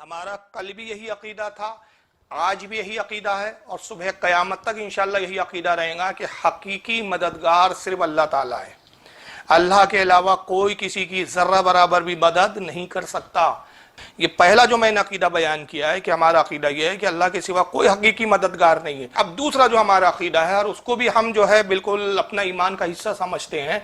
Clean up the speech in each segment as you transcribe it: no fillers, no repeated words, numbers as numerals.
ہمارا کل بھی یہی عقیدہ تھا، آج بھی یہی عقیدہ ہے، اور صبح قیامت تک انشاءاللہ یہی عقیدہ رہے گا کہ حقیقی مددگار صرف اللہ تعالیٰ ہے۔ اللہ کے علاوہ کوئی کسی کی ذرہ برابر بھی مدد نہیں کر سکتا۔ یہ پہلا جو میں نے عقیدہ بیان کیا ہے کہ ہمارا عقیدہ یہ ہے کہ اللہ کے سوا کوئی حقیقی مددگار نہیں ہے۔ اب دوسرا جو ہمارا عقیدہ ہے، اور اس کو بھی ہم جو ہے بالکل اپنا ایمان کا حصہ سمجھتے ہیں،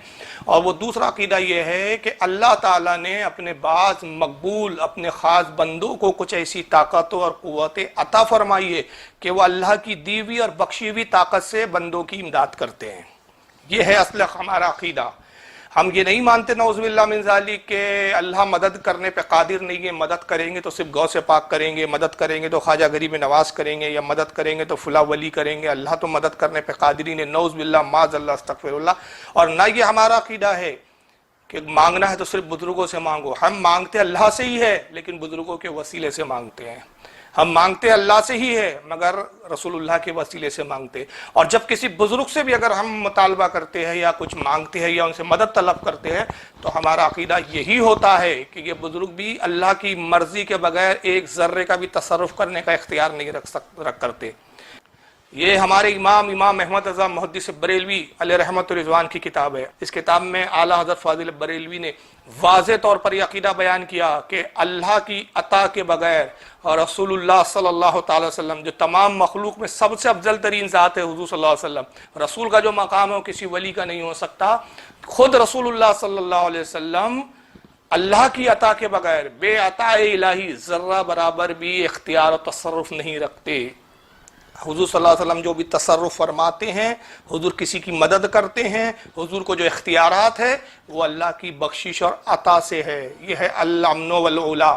اور وہ دوسرا عقیدہ یہ ہے کہ اللہ تعالیٰ نے اپنے بعض مقبول اپنے خاص بندوں کو کچھ ایسی طاقتوں اور قوتیں عطا فرمائی ہے کہ وہ اللہ کی دی ہوئی اور بخشی ہوئی طاقت سے بندوں کی امداد کرتے ہیں۔ یہ ہے اصل ہمارا عقیدہ۔ ہم یہ نہیں مانتے نعوذ باللہ من ذالک کہ اللہ مدد کرنے پہ قادر نہیں ہے، مدد کریں گے تو صرف غوث پاک کریں گے، مدد کریں گے تو خواجہ غریب نواز کریں گے، یا مدد کریں گے تو فلاں ولی کریں گے۔ اللہ تو مدد کرنے پہ قادر ہی نہیں، نعوذ باللہ معاذ اللہ استغفر اللہ۔ اور نہ یہ ہمارا عقیدہ ہے کہ مانگنا ہے تو صرف بزرگوں سے مانگو۔ ہم مانگتے اللہ سے ہی ہے لیکن بزرگوں کے وسیلے سے مانگتے ہیں۔ ہم مانگتے اللہ سے ہی ہے مگر رسول اللہ کے وسیلے سے مانگتے، اور جب کسی بزرگ سے بھی اگر ہم مطالبہ کرتے ہیں یا کچھ مانگتے ہیں یا ان سے مدد طلب کرتے ہیں تو ہمارا عقیدہ یہی ہوتا ہے کہ یہ بزرگ بھی اللہ کی مرضی کے بغیر ایک ذرے کا بھی تصرف کرنے کا اختیار نہیں رکھ کرتے۔ یہ ہمارے امام احمد رضا محدث بریلوی علیہ رحمت رضوان کی کتاب ہے۔ اس کتاب میں اعلیٰ حضرت فاضل بریلوی نے واضح طور پر یہ عقیدہ بیان کیا کہ اللہ کی عطا کے بغیر، اور رسول اللہ صلی اللہ تعالی وسلم جو تمام مخلوق میں سب سے افضل ترین ذات ہے، حضور صلی اللہ علیہ وسلم، رسول کا جو مقام ہے وہ کسی ولی کا نہیں ہو سکتا۔ خود رسول اللہ صلی اللہ علیہ وسلم اللہ کی عطا کے بغیر بے عطا الہی ذرہ برابر بھی اختیار و تصرف نہیں رکھتے۔ حضور صلی اللہ علیہ وسلم جو بھی تصرف فرماتے ہیں، حضور کسی کی مدد کرتے ہیں، حضور کو جو اختیارات ہے وہ اللہ کی بخشش اور عطا سے ہے۔ یہ ہے الامن والعلا۔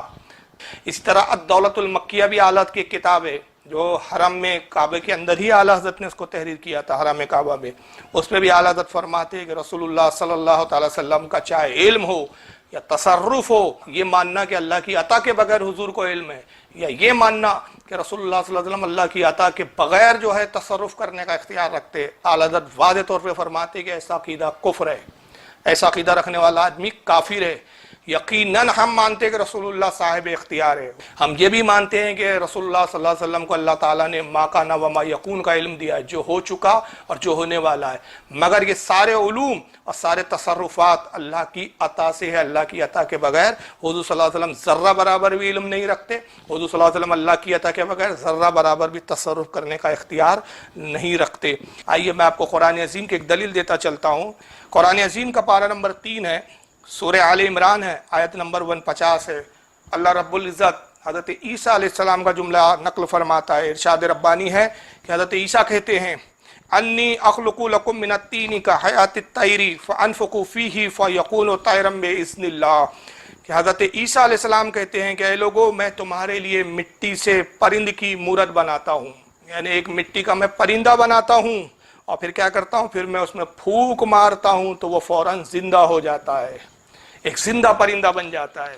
اس طرح الدولت المکیہ بھی اعلیٰ کی کتاب ہے جو حرم میں کعبے کے اندر ہی اعلیٰ حضرت نے اس کو تحریر کیا تھا، حرم کعبہ میں۔ اس میں بھی اعلیٰ حضرت فرماتے ہیں کہ رسول اللہ صلی اللہ تعالی وسلم کا چاہے علم ہو یا تصرف ہو، یہ ماننا کہ اللہ کی عطا کے بغیر حضور کو علم ہے، یا یہ ماننا کہ رسول اللہ صلی اللہ علیہ وسلم اللہ کی عطا کے بغیر جو ہے تصرف کرنے کا اختیار رکھتے، اعلیٰ حضرت واضح طور پہ فرماتے کہ ایسا عقیدہ کفر ہے، ایسا عقیدہ رکھنے والا آدمی کافر ہے۔ یقیناً ہم مانتے ہیں کہ رسول اللہ صاحب اختیار ہے۔ ہم یہ بھی مانتے ہیں کہ رسول اللہ صلی اللہ علیہ وسلم کو اللہ تعالیٰ نے ما کان و ما یکون کا علم دیا ہے، جو ہو چکا اور جو ہونے والا ہے، مگر یہ سارے علوم اور سارے تصرفات اللہ کی عطا سے ہے۔ اللہ کی عطا کے بغیر حضور صلی اللہ علیہ وسلم ذرہ برابر بھی علم نہیں رکھتے، حضور صلی اللہ علیہ وسلم اللہ کی عطا کے بغیر ذرہ برابر بھی تصرف کرنے کا اختیار نہیں رکھتے۔ آئیے میں آپ کو قرآن عظیم کی ایک دلیل دیتا چلتا ہوں۔ قرآن عظیم کا پارہ نمبر 3 ہے، سورہ آل عمران ہے، آیت نمبر 150 ہے۔ اللہ رب العزت حضرت عیسیٰ علیہ السلام کا جملہ نقل فرماتا ہے، ارشاد ربانی ہے کہ حضرت عیسیٰ کہتے ہیں انی اخلق لکم من الطین کحیات الطیر فانفخ فیہ فیکون طیرا باذن اللہ، کہ حضرت عیسیٰ علیہ السلام کہتے ہیں کہ اے لوگو، میں تمہارے لیے مٹی سے پرند کی مورت بناتا ہوں، یعنی ایک مٹی کا میں پرندہ بناتا ہوں، اور پھر کیا کرتا ہوں، پھر میں اس میں پھونک مارتا ہوں تو وہ فوراً زندہ ہو جاتا ہے، ایک زندہ پرندہ بن جاتا ہے۔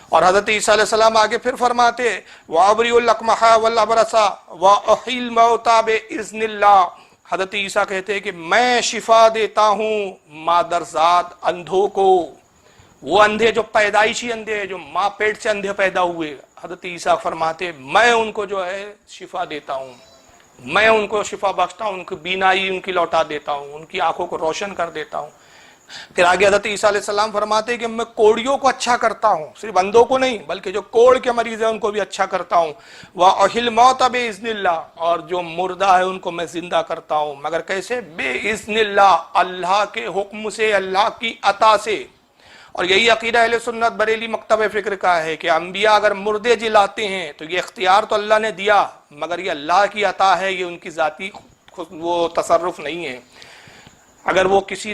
اور حضرت عیسیٰ علیہ السلام آگے پھر فرماتے وَأَبْرِئُ الْأَكْمَحَ وَالْأَبْرَصَ وَأُحْيِي الْمَوْتَى بِإِذْنِ اللَّهِ، حضرت عیسیٰ کہتے ہیں کہ میں شفا دیتا ہوں مادرزاد اندھوں کو، وہ اندھے جو پیدائشی اندھے ہیں، جو ماں پیٹ سے اندھے پیدا ہوئے، حضرت عیسیٰ فرماتے میں ان کو جو ہے شفا دیتا ہوں، میں ان کو شفا بخشتا ہوں، ان کی بینائی ان کی لوٹا دیتا ہوں، ان کی آنکھوں کو روشن کر دیتا ہوں۔ پھر آگے حضرت عیسیٰ علیہ السلام فرماتے ہیں کہ میں کوڑیوں کو اچھا کرتا ہوں، صرف اندھوں کو نہیں بلکہ جو کوڑ کے مریض ہیں ان کو بھی اچھا کرتا ہوں، وَأُحْيِي الْمَوْتَى بِإِذْنِ اللَّهِ، اور جو مردہ ہے ان کو میں زندہ کرتا ہوں، مگر کیسے؟ بِإِذْنِ اللَّهِ، اللہ کے حکم سے، اللہ کی عطا سے۔ اور یہی عقیدہ اہل سنت بریلی مکتب فکر کا ہے کہ انبیاء اگر مردے جلاتے ہیں تو یہ اختیار تو اللہ نے دیا مگر یہ اللہ کی عطا ہے، یہ ان کی ذاتی وہ تصرف نہیں ہے۔ اگر وہ کسی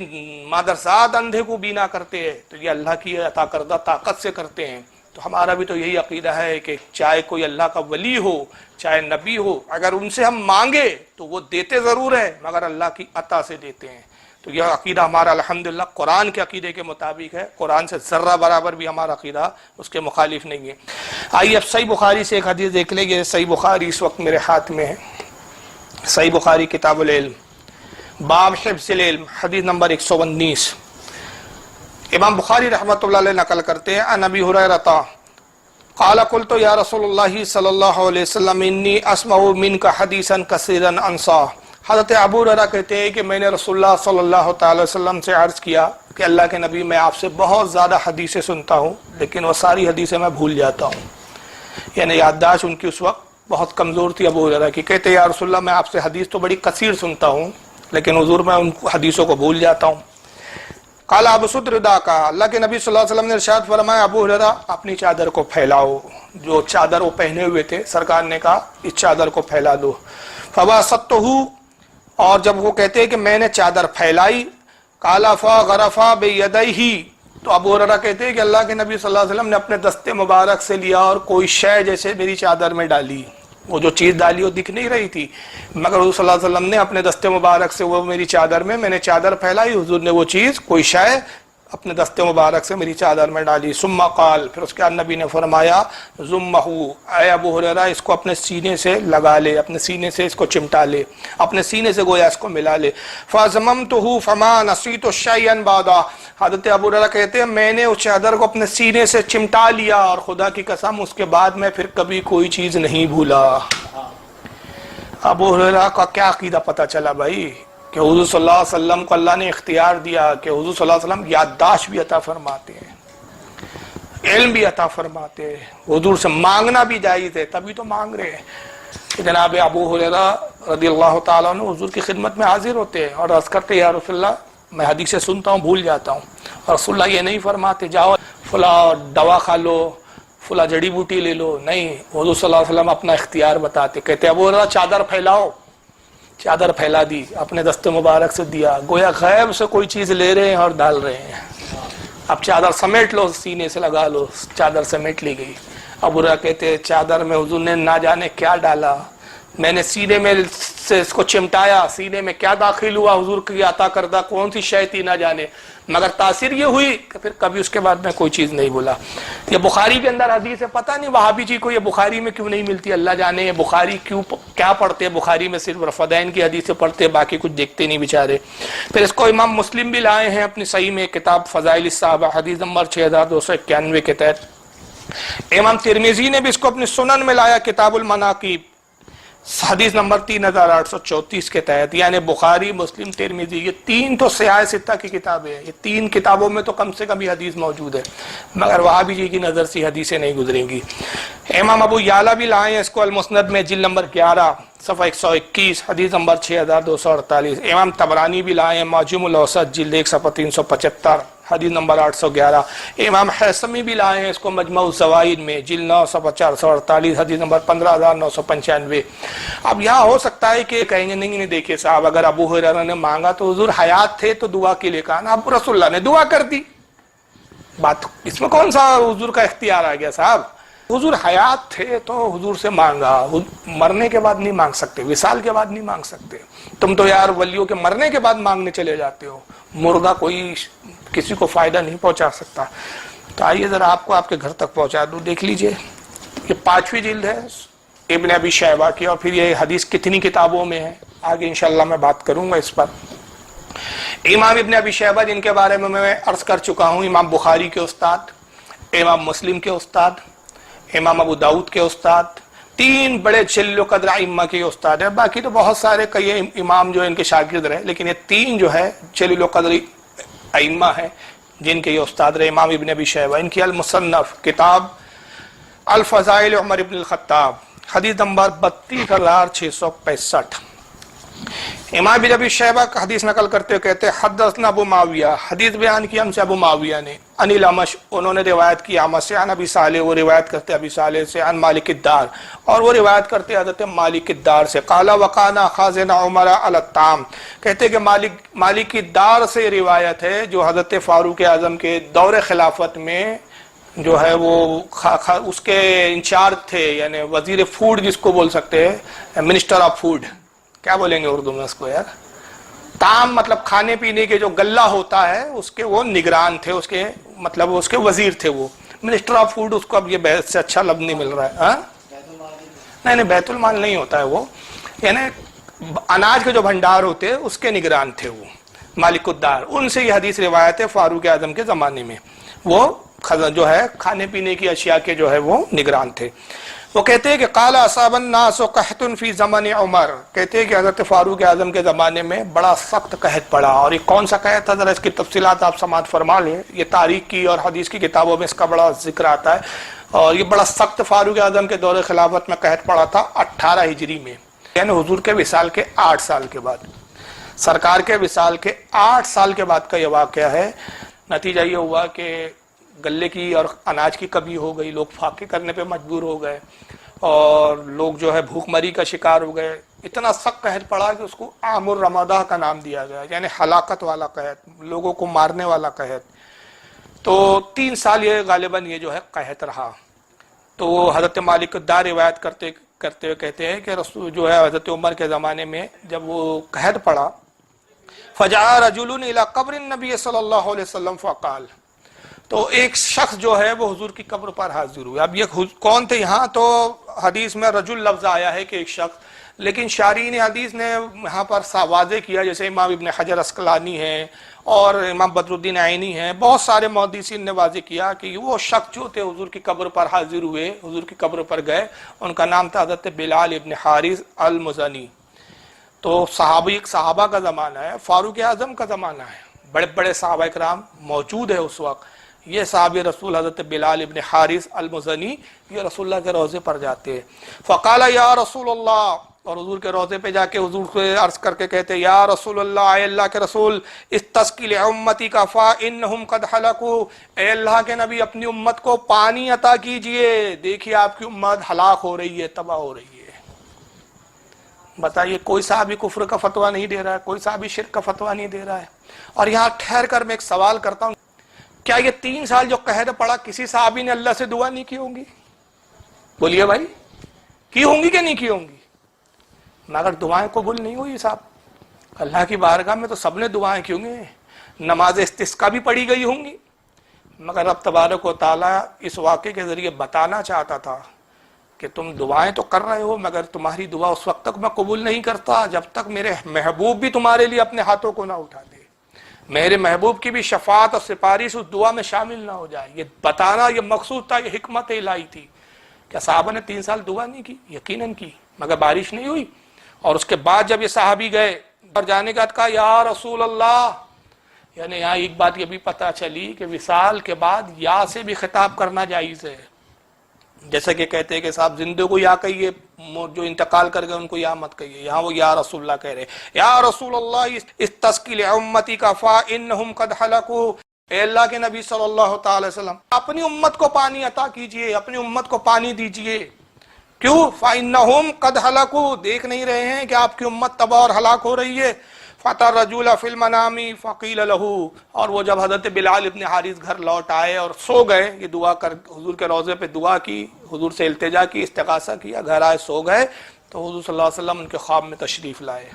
مادرزاد اندھے کو بینا کرتے ہیں تو یہ اللہ کی عطا کردہ طاقت سے کرتے ہیں۔ تو ہمارا بھی تو یہی عقیدہ ہے کہ چاہے کوئی اللہ کا ولی ہو، چاہے نبی ہو، اگر ان سے ہم مانگے تو وہ دیتے ضرور ہے مگر اللہ کی عطا سے دیتے ہیں۔ تو یہ عقیدہ ہمارا الحمدللہ قرآن کے عقیدے کے مطابق ہے، قرآن سے ذرہ برابر بھی ہمارا عقیدہ اس کے مخالف نہیں ہے۔ آئیے اب صحیح بخاری سے ایک حدیث دیکھ لیں گے۔ صحیح بخاری اس وقت میرے ہاتھ میں ہے، صحیح بخاری کتاب العلم، باب حفظ العلم، حدیث نمبر 119۔ امام بخاری رحمۃ اللہ علیہ نقل کرتے ہیں عن ابی ہریرہ قال قلت یا رسول اللہ صلی اللہ علیہ وسلم انی اسمع منک حدیثا کثیرا انسا۔ حضرت ابو ہریرہ کہتے ہیں کہ میں نے رسول اللہ صلی اللہ تعالی وسلم سے عرض کیا کہ اللہ کے نبی میں آپ سے بہت زیادہ حدیثیں سنتا ہوں لیکن وہ ساری حدیثیں میں بھول جاتا ہوں، یعنی یادداشت ان کی اس وقت بہت کمزور تھی ابو ہریرہ کی۔ کہتے ہیں یا رسول اللہ میں آپ سے حدیث تو بڑی کثیر سنتا ہوں لیکن حضور میں ان حدیثوں کو بھول جاتا ہوں۔ قال ابسط رداءک، اللہ کے نبی صلی اللہ علیہ وسلم نے ارشاد فرمایا ابو ہریرہ اپنی چادر کو پھیلاؤ، جو چادر وہ پہنے ہوئے تھے سرکار نے کہا اس چادر کو پھیلا دو۔ فبسطتہ، اور جب وہ کہتے ہیں کہ میں نے چادر پھیلائی، قال فغرف بیدیہ، تو ابو ہریرہ کہتے ہیں کہ اللہ کے نبی صلی اللہ علیہ وسلم نے اپنے دستے مبارک سے لیا اور کوئی شے جیسے میری چادر میں ڈالی، وہ جو چیز ڈالی وہ دکھ نہیں رہی تھی مگر حضور صلی اللہ علیہ وسلم نے اپنے دستے مبارک سے وہ میری چادر میں نے چادر پھیلائی، حضور نے وہ چیز کوئی شے اپنے دستے مبارک سے میری چادر میں ڈالی۔ ثم قال، پھر اس کے بعد نبی نے فرمایا ضمہ، اے ابو ہریرہ اس کو اپنے سینے سے لگا لے، اپنے سینے سے اس کو چمٹا لے، اپنے سینے سے گویا اس کو ملا لے۔ فضممتہ فما نسیت شیئا بعدا، حضرت ابو ہریرہ کہتے ہیں میں نے اس چادر کو اپنے سینے سے چمٹا لیا اور خدا کی قسم اس کے بعد میں پھر کبھی کوئی چیز نہیں بھولا۔ ابو ہریرہ کا کیا عقیدہ پتہ چلا بھائی کہ حضور صلی اللہ علیہ وسلم کو اللہ نے اختیار دیا کہ حضور صلی اللہ علیہ وسلم یادداشت بھی عطا فرماتے ہیں، علم بھی عطا فرماتے ہیں، حضور سے مانگنا بھی جائز ہے، تبھی تو مانگ رہے ہیں کہ جناب ابو ہریرہ رضی اللہ تعالیٰ عنہ حضور کی خدمت میں حاضر ہوتے ہیں اور عرض کرتے یا رسول اللہ میں حدیثیں سنتا ہوں بھول جاتا ہوں، اور رسول اللہ یہ نہیں فرماتے جاؤ فلاں دوا کھا لو فلاں جڑی بوٹی لے لو، نہیں، حضور صلی اللہ علیہ وسلم اپنا اختیار بتاتے، کہتے ابو ہریرہ چادر پھیلاؤ، چادر پھیلا دی، اپنے دستے مبارک سے دیا، گویا غیب سے کوئی چیز لے رہے ہیں اور ڈال رہے ہیں۔ اب چادر سمیٹ لو، سینے سے لگا لو، چادر سمیٹ لی گئی۔ ابو ہریرہ کہتے چادر میں حضور نے نہ جانے کیا ڈالا، میں نے سینے میں سے اس کو چمٹایا، سینے میں کیا داخل ہوا حضور کی عطا کردہ کون سی شے تھی نہ جانے، مگر تاثیر یہ ہوئی کہ پھر کبھی اس کے بعد میں کوئی چیز نہیں بولا۔ یہ بخاری کے اندر حدیث ہے، پتہ نہیں وہابی جی کو یہ بخاری میں کیوں نہیں ملتی، اللہ جانے یہ بخاری کیا پڑھتے ہیں، بخاری میں صرف رفدین کی حدیثیں پڑھتے ہیں، باقی کچھ دیکھتے نہیں بیچارے۔ پھر اس کو امام مسلم بھی لائے ہیں اپنی صحیح میں، کتاب فضائل الصحابہ حدیث نمبر 6291 کے تحت۔ امام ترمذی نے بھی اس کو اپنی سنن میں لایا کتاب المناقب حدیث نمبر 3834 کے تحت، یعنی بخاری مسلم ترمذی یہ تین تو سیاہ ستہ کی کتابیں ہیں، یہ تین کتابوں میں تو کم سے کم یہ حدیث موجود ہے، مگر وہابی جی کی نظر سے حدیثیں نہیں گزریں گی۔ امام ابو یعلا بھی لائے ہیں اس کو المسند میں جلد نمبر 11 صفحہ 121 حدیث نمبر 6248۔ امام طبرانی بھی لائے ہیں معجم الاوسط جلد 1 صفحہ 375 حدیث نمبر 811۔ امام حیثمی بھی لائے ہیں اس کو مجمع الزوائد میں جلد 9 صفحہ 448 حدیث نمبر 15995۔ اب یہاں ہو سکتا ہے کہ کہیں گے نہیں دیکھیں صاحب اگر ابو ہریرہ نے مانگا تو حضور حیات تھے تو دعا کے لیے کہا نا، اب رسول اللہ نے دعا کر دی، بات اس میں کون سا حضور کا اختیار آ گیا صاحب، حضور حیات تھے تو حضور سے مانگا، مرنے کے بعد نہیں مانگ سکتے، وصال کے بعد نہیں مانگ سکتے، تم تو یار ولیوں کے مرنے کے بعد مانگنے چلے جاتے ہو، مردہ کوئی کسی کو فائدہ نہیں پہنچا سکتا۔ تو آئیے ذرا آپ کو آپ کے گھر تک پہنچا دوں، دیکھ لیجئے یہ 5ویں جلد ہے ابن ابی شیبہ کی، اور پھر یہ حدیث کتنی کتابوں میں ہے آگے انشاءاللہ میں بات کروں گا اس پر۔ امام ابن ابی شیبہ جن کے بارے میں میں عرض کر چکا ہوں، امام بخاری کے استاد، امام مسلم کے استاد، امام ابو داؤد کے استاد، تین بڑے جلیل القدر ائمہ کے استاد ہیں، باقی تو بہت سارے کئی امام جو ان کے شاگرد رہے، لیکن یہ تین جو ہے جلیل القدر ائمہ ہیں جن کے یہ استاد رہے۔ امام ابن ابی شیبہ ان کی المصنف کتاب الفضائل عمر ابن الخطاب حدیث نمبر 32665۔ امام ابن ابی شیبہ کا حدیث نقل کرتے ہوئے کہتے ہیں حدثنا ابو معاویہ، حدیث بیان کی ہم سے ابو معاویہ نے، عن الاعمش انہوں نے روایت کی اعمش سے، عن ابی صالح وہ روایت کرتے ابی صالح سے، عن مالک الدار اور وہ روایت کرتے حضرت مالک الدار سے، قال وقانا خازن عمر علی الطعام، کہتے کہ مالک الدار سے روایت ہے جو حضرت فاروق اعظم کے دور خلافت میں جو ہے وہ اس کے انچارج تھے، یعنی وزیر فوڈ جس کو بول سکتے ہیں، منسٹر آف فوڈ، کیا بولیں گے اردو میں اس کو یار، طعام مطلب کھانے پینے کے جو غلہ ہوتا ہے اس کے وہ نگران تھے، اس کے مطلب اس کے وزیر تھے، وہ منسٹر آف فوڈ، اس کو اب یہ بحث سے اچھا لفظ نہیں مل رہا ہے، ہاں نہیں بیت المال نہیں ہوتا ہے وہ، یعنی اناج کے جو بھنڈار ہوتے ہیں اس کے نگران تھے وہ مالک الدار، ان سے یہ حدیث روایت ہے فاروق اعظم کے زمانے میں، وہ جو ہے کھانے پینے کی اشیاء کے جو ہے وہ نگران تھے۔ وہ کہتے ہیں کہ قال اصاب الناس قحط فی زمن عمر، کہتے ہیں کہ حضرت فاروق اعظم کے زمانے میں بڑا سخت قحط پڑا، اور یہ کون سا قحط تھا ذرا اس کی تفصیلات آپ سماعت فرما لیں، یہ تاریخ کی اور حدیث کی کتابوں میں اس کا بڑا ذکر آتا ہے، اور یہ بڑا سخت فاروق اعظم کے دور خلافت میں قحط پڑا تھا 18 ہجری میں، یعنی حضور کے وصال کے 8 سال کے بعد، سرکار کے وصال کے 8 سال کے بعد کا یہ واقعہ ہے۔ نتیجہ یہ ہوا کہ گلے کی اور اناج کی کمی ہو گئی، لوگ فاقے کرنے پہ مجبور ہو گئے، اور لوگ جو ہے بھوک مری کا شکار ہو گئے، اتنا سخت قحط پڑا کہ اس کو عام الرمادہ کا نام دیا گیا، یعنی ہلاکت والا قحط، لوگوں کو مارنے والا قحط۔ تو 3 سال یہ غالباً یہ جو ہے قحط رہا۔ تو حضرت مالک الدار روایت کرتے ہوئے کہتے ہیں کہ رسول جو ہے حضرت عمر کے زمانے میں جب وہ قحط پڑا، فجاء رجل الى قبر النبی صلی اللہ علیہ وسلم فقال، تو ایک شخص جو ہے وہ حضور کی قبر پر حاضر ہوئے۔ اب یہ کون تھے؟ یہاں تو حدیث میں رجل لفظ آیا ہے کہ ایک شخص، لیکن شارحین حدیث نے یہاں پر واضح کیا، جیسے امام ابن حجر عسقلانی ہیں اور امام بدر الدین عینی ہیں، بہت سارے محدثین نے واضح کیا کہ وہ شخص جو تھے حضور کی قبر پر حاضر ہوئے، حضور کی قبر پر گئے، ان کا نام تھا حضرت بلال ابن حارث المزنی۔ تو صحابہ کا زمانہ ہے، فاروق اعظم کا زمانہ ہے، بڑے بڑے صحابہ کرام موجود ہے اس وقت۔ یہ صحابی رسول حضرت بلال ابن حارث المزنی یہ رسول اللہ کے روضے پر جاتے ہیں۔ فقال یا رسول اللہ، اور حضور کے روضے پہ جا کے حضور سے عرض کر کے کہتے ہیں یا رسول اللہ، اے اللہ کے رسول، استسقی لامتی کا فانہم قد ہلکوا، اے اللہ کے نبی اپنی امت کو پانی عطا کیجئے، دیکھیے آپ کی امت ہلاک ہو رہی ہے، تباہ ہو رہی ہے۔ بتائیے، کوئی صحابی کفر کا فتویٰ نہیں دے رہا ہے، کوئی صحابی شرک کا فتویٰ نہیں دے رہا ہے۔ اور یہاں ٹھہر کر میں ایک سوال کرتا ہوں، کیا یہ 3 سال جو قحط پڑا کسی صحابی نے اللہ سے دعا نہیں کی ہوں گی؟ بولیے بھائی، کی ہوں گی کہ نہیں کی ہوں گی؟ مگر دعائیں قبول نہیں ہوئی صاحب، اللہ کی بارگاہ میں تو سب نے دعائیں کی ہوں گی، نماز استسقاء بھی پڑھی گئی ہوں گی، مگر رب تبارک و تعالیٰ اس واقعے کے ذریعے بتانا چاہتا تھا کہ تم دعائیں تو کر رہے ہو، مگر تمہاری دعا اس وقت تک میں قبول نہیں کرتا جب تک میرے محبوب بھی تمہارے لیے اپنے ہاتھوں کو نہ اٹھا دے، میرے محبوب کی بھی شفاعت اور سفارش اس دعا میں شامل نہ ہو جائے۔ یہ بتانا یہ مقصود تھا، یہ حکمت الہی تھی۔ کیا صحابہ نے 3 سال دعا نہیں کی؟ یقیناً کی، مگر بارش نہیں ہوئی۔ اور اس کے بعد جب یہ صحابی گئے اور جانے کے بعد کہا یا رسول اللہ، یعنی یہاں ایک بات یہ بھی پتہ چلی کہ وصال کے بعد یا سے بھی خطاب کرنا جائز ہے، جیسے کہ کہتے ہیں کہ صاحب زندے کو یا کہیے، جو انتقال کر گئے ان کو یا مت کہیے، یہاں وہ یا رسول اللہ کہہ رہے، یا رسول اللہ استسقی لامتی کا فانہم قد ہلکوا، اے اللہ کے نبی صلی اللہ تعالی وسلم اپنی امت کو پانی عطا کیجئے، اپنی امت کو پانی دیجئے۔ کیوں؟ فانہم قد ہلکوا، دیکھ نہیں رہے ہیں کہ آپ کی امت تباہ اور ہلاک ہو رہی ہے۔ فَأَتَى الرَّجُلَ فِي الْمَنَامِ فَقِيلَ لَهُ، اور وہ جب حضرت بلال ابن حارث گھر لوٹ آئے اور سو گئے، یہ دعا کر حضور کے روضے پہ دعا کی، حضور سے التجا کی، استغاثہ کیا، گھر آئے سو گئے، تو حضور صلی اللہ علیہ وسلم ان کے خواب میں تشریف لائے،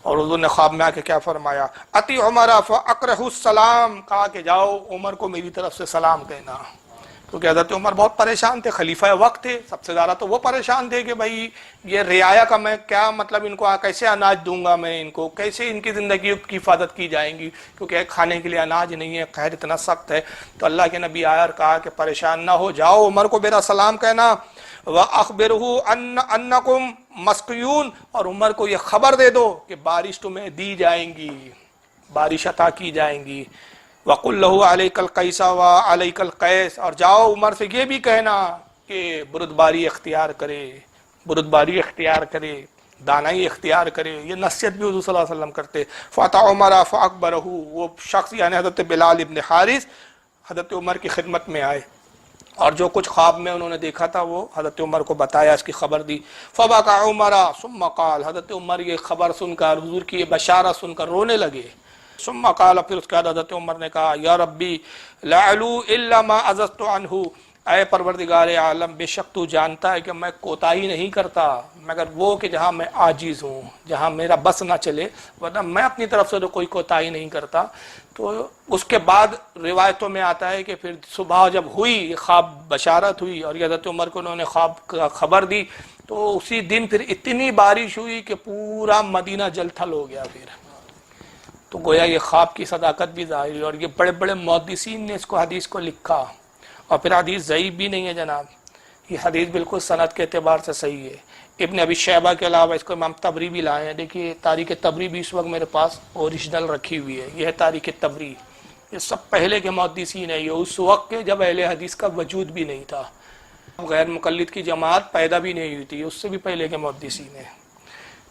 اور حضور نے خواب میں آ کے کیا فرمایا؟ اتی عمر فاقرہ السلام، کہا کہ جاؤ عمر کو میری طرف سے سلام کہنا، کیونکہ حضرت عمر بہت پریشان تھے، خلیفہ وقت تھے، سب سے زیادہ تو وہ پریشان تھے کہ بھائی یہ رعایا کا میں کیا مطلب، ان کو کیسے اناج دوں گا میں، ان کو کیسے ان کی زندگی کی حفاظت کی جائیں گی، کیونکہ کھانے کے لیے اناج نہیں ہے، قحط اتنا سخت ہے۔ تو اللہ کے نبی آیا اور کہا کہ پریشان نہ ہو، جاؤ عمر کو میرا سلام کہنا، وَأَخْبِرْهُ أَنَّكُمْ مَسْقِيُونَ، اور عمر کو یہ خبر دے دو کہ بارش تمہیں دی جائیں گی، بارش عطا کی جائیں گی۔ وَقُلْ لَهُ عَلَيْكَ الْقَيْسَ وَعَلَيْكَ الْقَيْسَ، اور جاؤ عمر سے یہ بھی کہنا کہ بردباری اختیار کرے، بردباری اختیار کرے، دانائی اختیار کرے، یہ نصیحت بھی حضور صلی اللہ علیہ وسلم کرتے۔ فَأَتَى عُمَرَ فَأَخْبَرَهُ، وہ شخص یعنی حضرت بلال ابن حارث حضرت عمر کی خدمت میں آئے، اور جو کچھ خواب میں انہوں نے دیکھا تھا وہ حضرت عمر کو بتایا، اس کی خبر دی۔ فَبَكَى عُمَرَ ثُمَّ قَالَ، حضرت عمر یہ خبر سن کر، حضور کی یہ بشارت سن کر رونے لگے۔ ثم قال، پھر اس کے بعد حضرت عمر نے کہا یا ربی لا علو الا ما عززت عنہ، اے پروردگار عالم بے شک تو جانتا ہے کہ میں کوتاہی نہیں کرتا مگر وہ کہ جہاں میں عاجز ہوں، جہاں میرا بس نہ چلے، ورنہ میں اپنی طرف سے تو کوئی کوتاہی نہیں کرتا۔ تو اس کے بعد روایتوں میں آتا ہے کہ پھر صبح جب ہوئی خواب بشارت ہوئی اور حضرت عمر کو انہوں نے خواب کا خبر دی، تو اسی دن پھر اتنی بارش ہوئی کہ پورا مدینہ جل تھل ہو گیا۔ پھر تو گویا یہ خواب کی صداقت بھی ظاہر ہے، اور یہ بڑے بڑے محدثین نے اس کو حدیث کو لکھا، اور پھر حدیث ضعیف بھی نہیں ہے جناب، یہ حدیث بالکل سند کے اعتبار سے صحیح ہے۔ ابن ابی شیبہ کے علاوہ اس کو امام طبری بھی لائے ہیں، دیکھیے تاریخ طبری بھی اس وقت میرے پاس اوریجنل رکھی ہوئی ہے، یہ ہے تاریخ طبری، یہ سب پہلے کے محدثین ہیں، یہ اس وقت کے جب اہل حدیث کا وجود بھی نہیں تھا، غیر مقلد کی جماعت پیدا بھی نہیں ہوئی تھی، اس سے بھی پہلے کے محدثین ہیں۔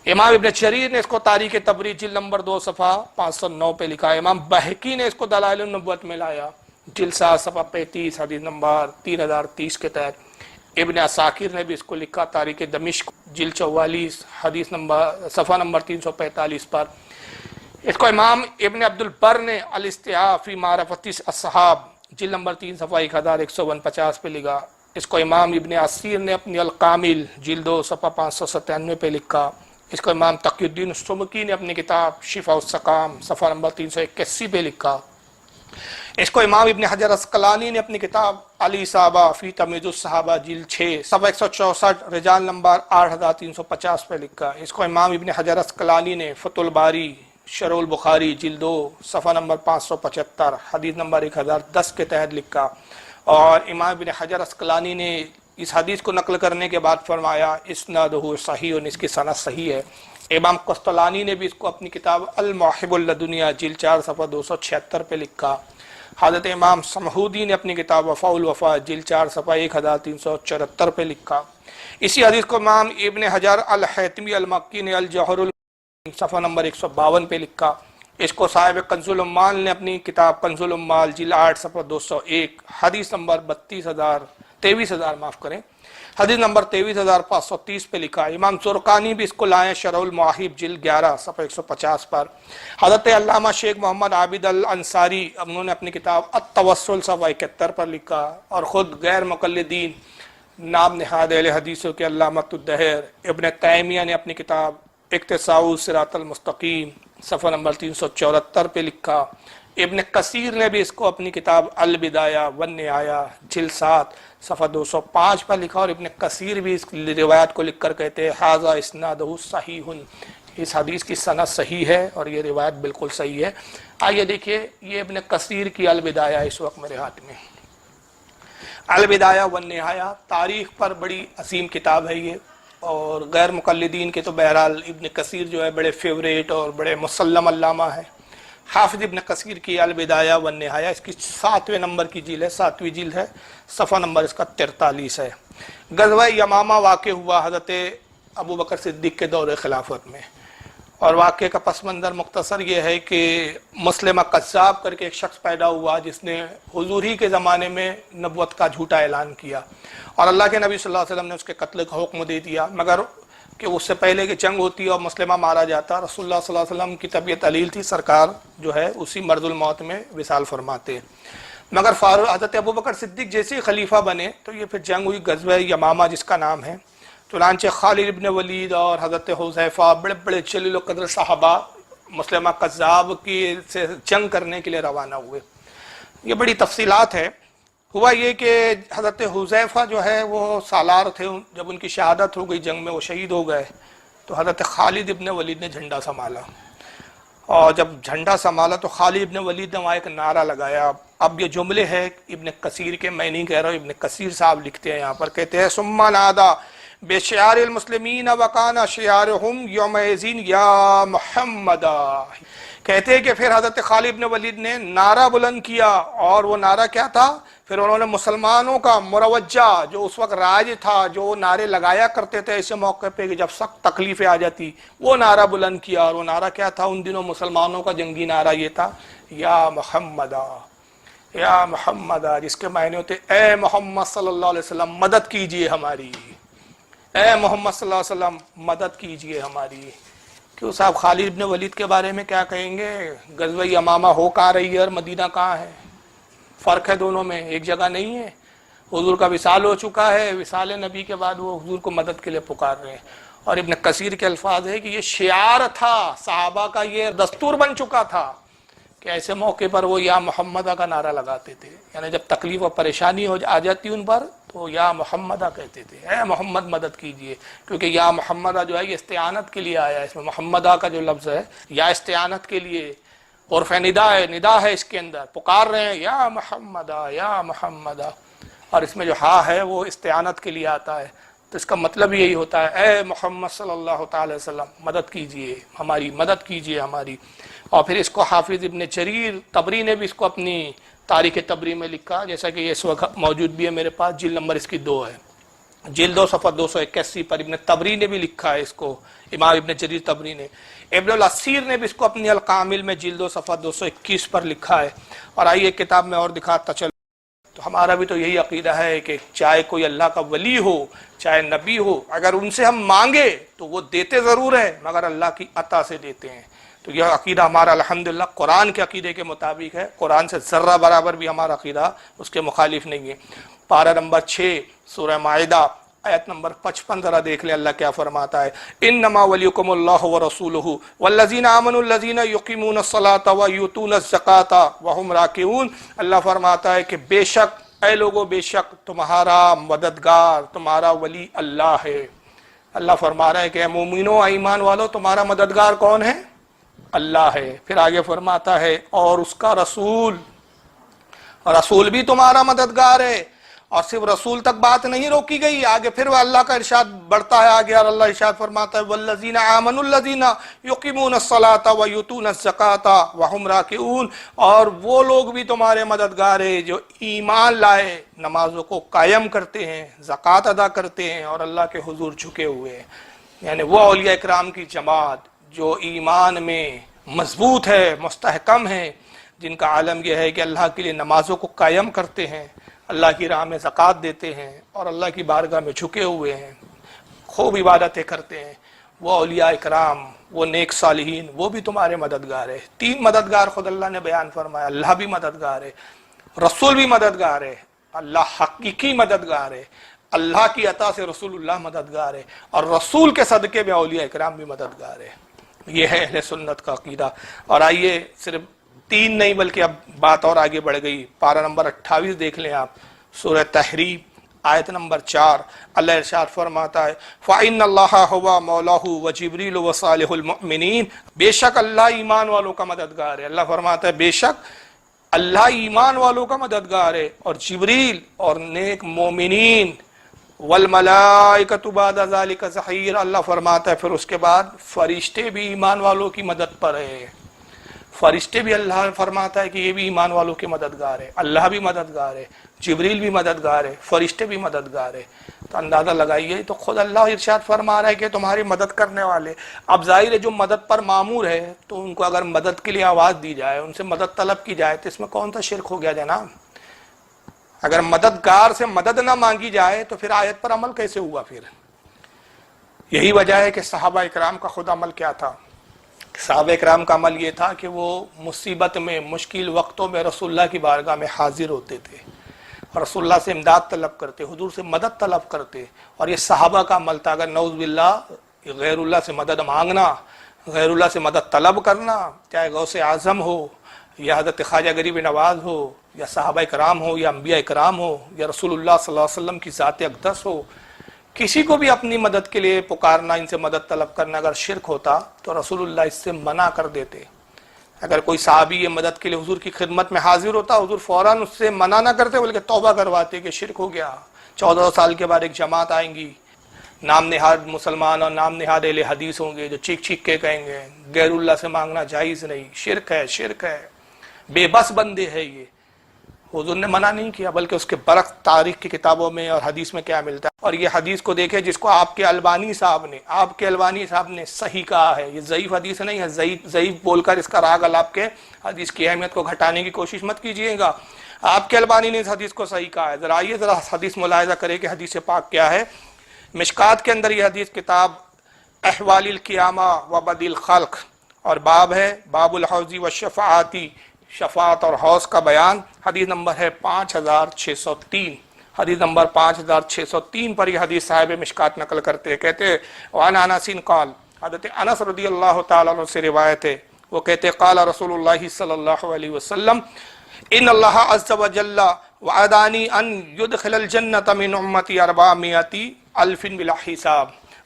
امام ابن جریر نے اس کو تاریخ طبری جلد نمبر 2 صفحہ 509 پہ لکھا ہے۔ امام بہقی نے اس کو دلائل النبوت میں لایا، جلد 7 صفحہ 35 حدیث نمبر 3030 کے تحت۔ ابن عساکر نے بھی اس کو لکھا تاریخ دمشق جلد 44 حدیث نمبر صفحہ نمبر 345 پر۔ اس کو امام ابن عبد البر نے الاستیعاب فی معرفت الصحاب جلد نمبر 3 صفحہ 1149 پہ لکھا۔ اس کو امام ابن عصیر نے اپنی الکامل جلد 2 صفحہ 597 پہ لکھا۔ اس کو امام تقی الدین السبکی نے اپنی کتاب شفاء السقام صفحہ نمبر 381 پہ لکھا۔ اس کو امام ابن حجر عسقلانی نے اپنی کتاب الاصابہ فی تمیز الصحابہ جلد 6 صفحہ 164 رجال نمبر 8350 پہ لکھا۔ اس کو امام ابن حجر عسقلانی نے فتح الباری شرح البخاری جلد 2 صفحہ نمبر 575 حدیث نمبر 1010 کے تحت لکھا۔ اور امام ابن حجر عسقلانی نے اس حدیث کو نقل کرنے کے بعد فرمایا اسنادہ صحیح، اس کی سند صحیح ہے۔ امام قسطلانی نے بھی اس کو اپنی کتاب الموہب اللدنیہ جلد 4 صفحہ 276 پہ لکھا۔ حضرت امام سمہودی نے اپنی کتاب وفاء الوفا جلد 4 صفحہ 1374 پہ لکھا۔ اسی حدیث کو امام ابن حجر الحیتمی المکی نے الجوہر صفحہ نمبر 152 پہ لکھا۔ اس کو صاحب کنز العمال نے اپنی کتاب کنز العمال جلد 8 صفحہ 201 حدیث نمبر 23,000 معاف کریں حدیث نمبر 23,530 پہ لکھا۔ امام زرقانی بھی اس کو لائے شرح المواہب جلد 11 صفحہ 150 پر۔ حضرت علامہ شیخ محمد عابد الانصاری انہوں نے اپنی کتاب التوسل صفحہ 71 پر لکھا، اور خود غیر مقلدین نام نہاد اہل حدیثوں کے علامۃ الدہر ابن تیمیہ نے اپنی کتاب اقتصاء الصراط المستقیم صفحہ نمبر 374 پہ لکھا۔ ابن کثیر نے بھی اس کو اپنی کتاب البدایہ والنہایہ جلد 7 صفحہ 205 پر لکھا، اور ابن کثیر بھی اس روایت کو لکھ کر کہتے ہیں ھذا اسنادہ صحیح، اس حدیث کی سند صحیح ہے اور یہ روایت بالکل صحیح ہے۔ آئیے دیکھیے یہ ابن کثیر کی البدایہ اس وقت میرے ہاتھ میں، البدایہ والنہایہ تاریخ پر بڑی عظیم کتاب ہے یہ، اور غیر مقلدین کے تو بہرحال ابن کثیر جو ہے بڑے فیوریٹ اور بڑے مسلم علامہ ہے۔ حافظ ابن کثیر کی البدایہ والنہایہ اس کی 7ویں نمبر کی جلد ہے، 7ویں جلد ہے، صفحہ نمبر اس کا 43 ہے۔ غزوہ یمامہ واقع ہوا حضرت ابو بکر صدیق کے دور خلافت میں، اور واقعے کا پس منظر مختصر یہ ہے کہ مسلمہ قذاب کر کے ایک شخص پیدا ہوا جس نے حضور ہی کے زمانے میں نبوت کا جھوٹا اعلان کیا، اور اللہ کے نبی صلی اللہ علیہ وسلم نے اس کے قتل کا حکم دے دیا، مگر کہ اس سے پہلے کہ جنگ ہوتی اور مسلمہ مارا جاتا، رسول اللہ صلی اللہ علیہ وسلم کی طبیعت علیل تھی، سرکار جو ہے اسی مرض الموت میں وصال فرماتے، مگر حضرت ابو بکر صدیق جیسے ہی خلیفہ بنے تو یہ پھر جنگ ہوئی غزوہ یمامہ جس کا نام ہے۔ چنانچہ خالد ابن ولید اور حضرت حذیفہ بڑے بڑے جلیل القدر صحابہ مسلمہ قذاب کی سے جنگ کرنے کے لیے روانہ ہوئے۔ یہ بڑی تفصیلات ہے۔ ہوا یہ کہ حضرت حذیفہ جو ہے وہ سالار تھے، جب ان کی شہادت ہو گئی جنگ میں، وہ شہید ہو گئے، تو حضرت خالد ابن ولید نے جھنڈا سنبھالا، اور جب جھنڈا سنبھالا تو خالد ابن ولید نے وہاں ایک نعرہ لگایا۔ اب یہ جملے ہیں ابن کثیر کے، میں نہیں کہہ رہا ہوں، ابن کثیر صاحب لکھتے ہیں یہاں پر، کہتے ہیں ثم نادا بشعار المسلمین وکان شعارہم یومئذ یا محمد، کہتے ہیں کہ پھر حضرت خالد ابن ولید نے نعرہ بلند کیا، اور وہ نعرہ کیا تھا؟ پھر انہوں نے مسلمانوں کا مروجہ جو اس وقت راج تھا، جو نعرے لگایا کرتے تھے ایسے موقع پہ کہ جب سخت تکلیفیں آ جاتی، وہ نعرہ بلند کیا، اور وہ نعرہ کیا تھا؟ ان دنوں مسلمانوں کا جنگی نعرہ یہ تھا، یا محمدہ یا محمدہ، جس کے معنی ہوتے اے محمد صلی اللہ علیہ وسلم مدد کیجئے ہماری، اے محمد صلی اللہ علیہ وسلم مدد کیجئے ہماری۔ کیوں صاحب خالد ابن ولید کے بارے میں کیا کہیں گے؟ غزوہ یمامہ ہو کہاں رہی ہے اور مدینہ کہاں ہے؟ فرق ہے دونوں میں، ایک جگہ نہیں ہے۔ حضور کا وصال ہو چکا ہے، وصال نبی کے بعد وہ حضور کو مدد کے لیے پکار رہے ہیں، اور ابن کثیر کے الفاظ ہے کہ یہ شعار تھا صحابہ کا، یہ دستور بن چکا تھا کہ ایسے موقع پر وہ یا محمدہ کا نعرہ لگاتے تھے، یعنی جب تکلیف اور پریشانی آ جاتی ان پر تو یا محمدہ کہتے تھے، اے محمد مدد کیجئے، کیونکہ یا محمدہ جو ہے یہ استعانت کے لیے آیا ہے، اس میں محمدہ کا جو لفظ ہے یا استعانت کے لیے، عرف ندا ہے اس کے اندر، پکار رہے ہیں یا محمدہ یا محمدہ، اور اس میں جو ہا ہے وہ استعانت کے لیے آتا ہے، تو اس کا مطلب یہی ہوتا ہے اے محمد صلی اللہ تعالی وسلم مدد کیجئے ہماری، مدد کیجئے ہماری۔ اور پھر اس کو حافظ ابن جریر طبری نے بھی اس کو اپنی تاریخ طبری میں لکھا، جیسا کہ یہ اس وقت موجود بھی ہے میرے پاس، جلد نمبر اس کی 2 ہے، جلد 2 صفحہ 281 پر ابن طبری نے بھی لکھا ہے اس کو، امام ابن جریر طبری نے۔ ابن الاسیر نے بھی اس کو اپنی الکامل میں جلد 2 صفحہ 221 پر لکھا ہے۔ اور آئیے کتاب میں اور دکھاتا چلو۔ تو ہمارا بھی تو یہی عقیدہ ہے کہ چاہے کوئی اللہ کا ولی ہو، چاہے نبی ہو، اگر ان سے ہم مانگے تو وہ دیتے ضرور ہیں، مگر اللہ کی عطا سے دیتے ہیں۔ تو یہ عقیدہ ہمارا الحمدللہ قرآن کے عقیدے کے مطابق ہے، قرآن سے ذرہ برابر بھی ہمارا عقیدہ اس کے مخالف نہیں ہے۔ پارہ نمبر 6 سورہ مائدہ آیت نمبر 55 ذرا دیکھ لیں اللہ کیا فرماتا ہے، انما ولیکم اللہ ورسولہ والذین آمنوا الذین یقیمون الصلاۃ ویؤتون الزکاۃ وہم راکعون۔ اللہ فرماتا ہے کہ بے شک اے لوگو، بے شک تمہارا مددگار، تمہارا ولی اللہ ہے۔ اللہ فرما رہا ہے کہ اے مومنو، ایمان والو، تمہارا مددگار کون ہے؟ اللہ ہے۔ پھر آگے فرماتا ہے اور اس کا رسول، رسول بھی تمہارا مددگار ہے۔ اور صرف رسول تک بات نہیں روکی گئی، آگے پھر اللہ کا ارشاد بڑھتا ہے آگے، اور اللہ ارشاد فرماتا ہے والذین آمنوا الذین یقیمون الصلاۃ ویؤتون الزکاۃ وہم راکعون، اور وہ لوگ بھی تمہارے مددگار ہیں جو ایمان لائے، نمازوں کو قائم کرتے ہیں، زکوٰۃ ادا کرتے ہیں، اور اللہ کے حضور جھکے ہوئے ہیں۔ یعنی وہ اولیاء اکرام کی جماعت جو ایمان میں مضبوط ہے، مستحکم ہے، جن کا عالم یہ ہے کہ اللہ کے لیے نمازوں کو قائم کرتے ہیں، اللہ کی راہ میں زکوٰۃ دیتے ہیں، اور اللہ کی بارگاہ میں جھکے ہوئے ہیں، خوب عبادتیں کرتے ہیں، وہ اولیاء اکرام، وہ نیک صالحین، وہ بھی تمہارے مددگار ہے۔ 3 مددگار خود اللہ نے بیان فرمایا، اللہ بھی مددگار ہے، رسول بھی مددگار ہے، اللہ حقیقی مددگار ہے، اللہ کی عطا سے رسول اللہ مددگار ہے، اور رسول کے صدقے میں اولیاء اکرام بھی مددگار ہے۔ یہ ہے اہل سنت کا عقیدہ۔ اور آئیے صرف 3 نہیں بلکہ اب بات اور آگے بڑھ گئی، پارہ نمبر 28 دیکھ لیں آپ، سورہ تحریم آیت نمبر 4، اللہ ارشاد فرماتا ہے فَإِنَّ اللَّهَ هُوَ مَوْلَاهُ وَجِبْرِيلُ وَصَالِحُ الْمُؤْمِنِينَ، بے شک اللہ ایمان والوں کا مددگار ہے۔ اللہ فرماتا ہے بے شک اللہ ایمان والوں کا مددگار ہے، اور جبریل اور نیک مومنین، والملائکۃ بعد ذلک ظہیر، اللہ فرماتا ہے پھر اس کے بعد فرشتے بھی ایمان والوں کی مدد پر ہیں۔ فرشتے بھی اللہ فرماتا ہے کہ یہ بھی ایمان والوں کے مددگار ہے، اللہ بھی مددگار ہے، جبریل بھی مددگار ہے، فرشتے بھی مددگار ہے۔ تو اندازہ لگائیے، تو خود اللہ ارشاد فرما رہا ہے کہ تمہاری مدد کرنے والے۔ اب ظاہر ہے جو مدد پر معمور ہے تو ان کو اگر مدد کے لیے آواز دی جائے، ان سے مدد طلب کی جائے، تو اس میں کون سا شرک ہو گیا جناب؟ اگر مددگار سے مدد نہ مانگی جائے تو پھر آیت پر عمل کیسے ہوا؟ پھر یہی وجہ ہے کہ صحابہ اکرام کا خود عمل کیا تھا؟ صحابہ اکرام کا عمل یہ تھا کہ وہ مصیبت میں، مشکل وقتوں میں رسول اللہ کی بارگاہ میں حاضر ہوتے تھے، اور رسول اللہ سے امداد طلب کرتے، حضور سے مدد طلب کرتے۔ اور یہ صحابہ کا عمل تھا۔ اگر نعوذ باللہ غیر اللہ سے مدد مانگنا، غیر اللہ سے مدد طلب کرنا، چاہے غوث اعظم ہو یا حضرت خواجہ غریب نواز ہو یا صحابہ اکرام ہو یا انبیاء اکرام ہو یا رسول اللہ صلی اللہ علیہ وسلم کی ذات اقدس ہو، کسی کو بھی اپنی مدد کے لیے پکارنا، ان سے مدد طلب کرنا اگر شرک ہوتا تو رسول اللہ اس سے منع کر دیتے۔ اگر کوئی صحابی یہ مدد کے لیے حضور کی خدمت میں حاضر ہوتا، حضور فوراً اس سے منع نہ کرتے بلکہ توبہ کرواتے کہ شرک ہو گیا، 14 سال کے بعد ایک جماعت آئیں گی، نام نہاد مسلمان اور نام نہاد اہل حدیث ہوں گے جو چیخ چیخ کے کہیں گے غیر اللہ سے مانگنا جائز نہیں، شرک ہے، شرک ہے، بے بس بندے ہیں یہ۔ حضور نے منع نہیں کیا، بلکہ اس کے برعکس تاریخ کی کتابوں میں اور حدیث میں کیا ملتا ہے۔ اور یہ حدیث کو دیکھیں جس کو آپ کے البانی صاحب نے صحیح کہا ہے، یہ ضعیف حدیث نہیں ہے، ضعیف بول کر اس کا راگ آپ کے حدیث کی اہمیت کو گھٹانے کی کوشش مت کیجئے گا۔ آپ کے البانی نے اس حدیث کو صحیح کہا ہے۔ ذرا حدیث ملاحظہ کرے کہ حدیث پاک کیا ہے۔ مشکات کے اندر یہ حدیث کتاب احوال القیامہ و بدی الخلق، اور باب ہے باب الحوض والشفاعتی، شفاعت اور حوض کا بیان، حدیث نمبر ہے 5603، حدیث نمبر 5603 پر یہ حدیث صاحب مشکات نقل کرتے ہیں، کہتے ہیں وعن انس قال، حضرت انس رضی اللہ تعالیٰ عنہ سے روایت ہے، وہ کہتے ہیں قال رسول اللہ صلی اللہ علیہ وسلم ان اللہ عز وجل وعدانی ان يدخل الجنة من امتی 400,000 بلا حساب۔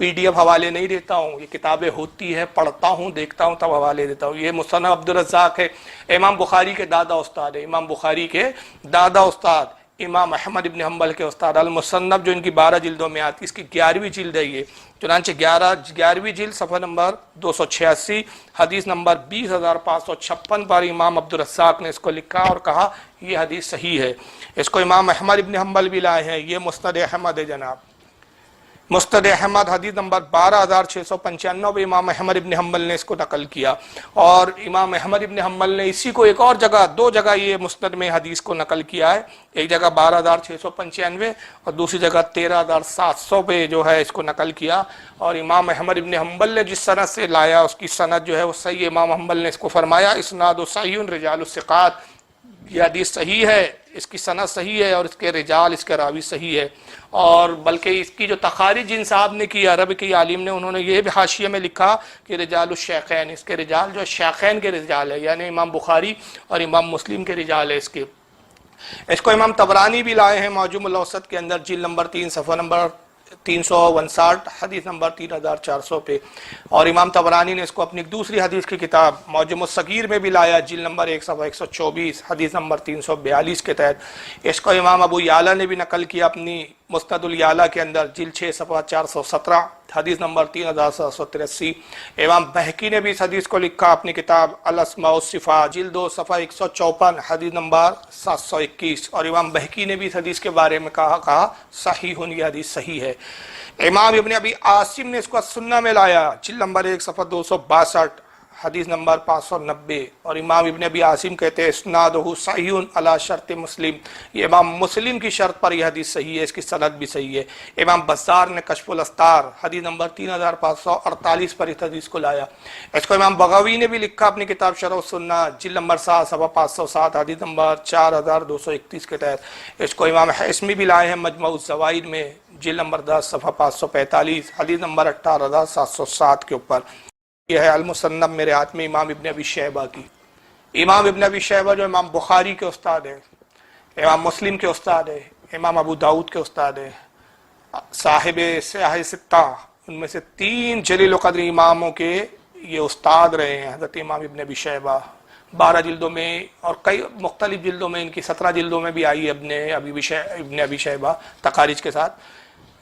PDF حوالے نہیں دیتا ہوں، یہ کتابیں ہوتی ہے، پڑھتا ہوں، دیکھتا ہوں، تب حوالے دیتا ہوں۔ یہ مصنف عبدالرزاق ہے، امام بخاری کے دادا استاد ہے، امام بخاری کے دادا استاد امام احمد ابن حنبل کے استاد، المصنف جو ان کی 12 جلدوں میں آتی، اس کی 11ویں جلد ہے یہ، چنانچہ 11ویں جلد صفحہ نمبر 286 حدیث نمبر 20,556 پر امام عبدالرزاق نے اس کو لکھا اور کہا یہ حدیث صحیح ہے۔ اس کو امام احمد ابن حنبل بھی لائے ہیں، یہ مسند احمد ہے جناب، مسند احمد حدیث نمبر 12,695 امام احمد ابن حنبل نے اس کو نقل کیا، اور امام احمد ابن حنبل نے اسی کو ایک اور جگہ، 2 جگہ یہ مسند میں حدیث کو نقل کیا ہے، ایک جگہ 12,695 اور دوسری جگہ 13,700 پہ جو ہے اس کو نقل کیا، اور امام احمد ابن حنبل نے جس سند سے لایا اس کی سند جو ہے وہ صحیح، امام حنبل نے اس کو فرمایا اسناد صحیح رجال الثقات، یہ حدیث صحیح ہے، اس کی سند صحیح ہے اور اس کے رجال، اس کے راوی صحیح ہے۔ اور بلکہ اس کی جو تخارج جن صاحب نے کی، عرب کے عالم نے، انہوں نے یہ بھی حاشیے میں لکھا کہ رجال الشیخین، اس کے رجال جو شیخین کے رجال ہے، یعنی امام بخاری اور امام مسلم کے رجال ہے اس کو امام طبرانی بھی لائے ہیں معجم الاوسط کے اندر، جلد نمبر 3 صفحہ نمبر 359 حدیث نمبر 3400 پہ، اور امام طبرانی نے اس کو اپنی دوسری حدیث کی کتاب معجم الصغیر میں بھی لایا، جلد نمبر 1 صفحہ 124 حدیث نمبر 342 کے تحت۔ اس کو امام ابو یعلا نے بھی نقل کیا اپنی مسند الیعلا کے اندر، جلد 6 صفحہ 417 حدیث نمبر 3783۔ امام بہقی نے بھی اس حدیث کو لکھا اپنی کتاب الاسماء والصفات، جلد 2 صفحہ 154 حدیث نمبر 721، اور امام بہقی نے بھی اس حدیث کے بارے میں کہا صحیح، یہ حدیث صحیح ہے۔ امام ابن ابی عاصم نے اس کو سنہ میں لایا، جلد نمبر 1 صفحہ 262 حدیث نمبر 590، اور امام ابن ابی عاصم کہتے ہیں اسنادہ صحیح علی شرط مسلم، یہ امام مسلم کی شرط پر یہ حدیث صحیح ہے، اس کی سند بھی صحیح ہے۔ امام بزار نے کشف الاستار حدیث نمبر 3548 پر اس حدیث کو لایا۔ اس کو امام بغوی نے بھی لکھا اپنی کتاب شرح السنہ، جلد نمبر 7 صفحہ 507 حدیث نمبر 4231 کے تحت۔ اس کو امام حسمی بھی لائے ہیں مجمع الزوائد میں، جلد نمبر 10 صفحہ 545 حدیث نمبر 18707 کے اوپر۔ یہ ہے المصنف میرے ہاتھ میں امام ابن ابی شیبہ کی۔ امام ابن ابی شیبہ جو امام بخاری کے استاد ہیں، امام مسلم کے استاد ہیں، امام ابو داؤد کے استاد ہیں، صاحب سیاح ستہ، ان میں سے 3 جلیل القدر اماموں کے یہ استاد رہے ہیں حضرت امام ابن ابی شیبہ۔ 12 جلدوں میں اور کئی مختلف جلدوں میں، ان کی 17 جلدوں میں بھی آئی ہے ابن ابی شیبہ تخارج کے ساتھ۔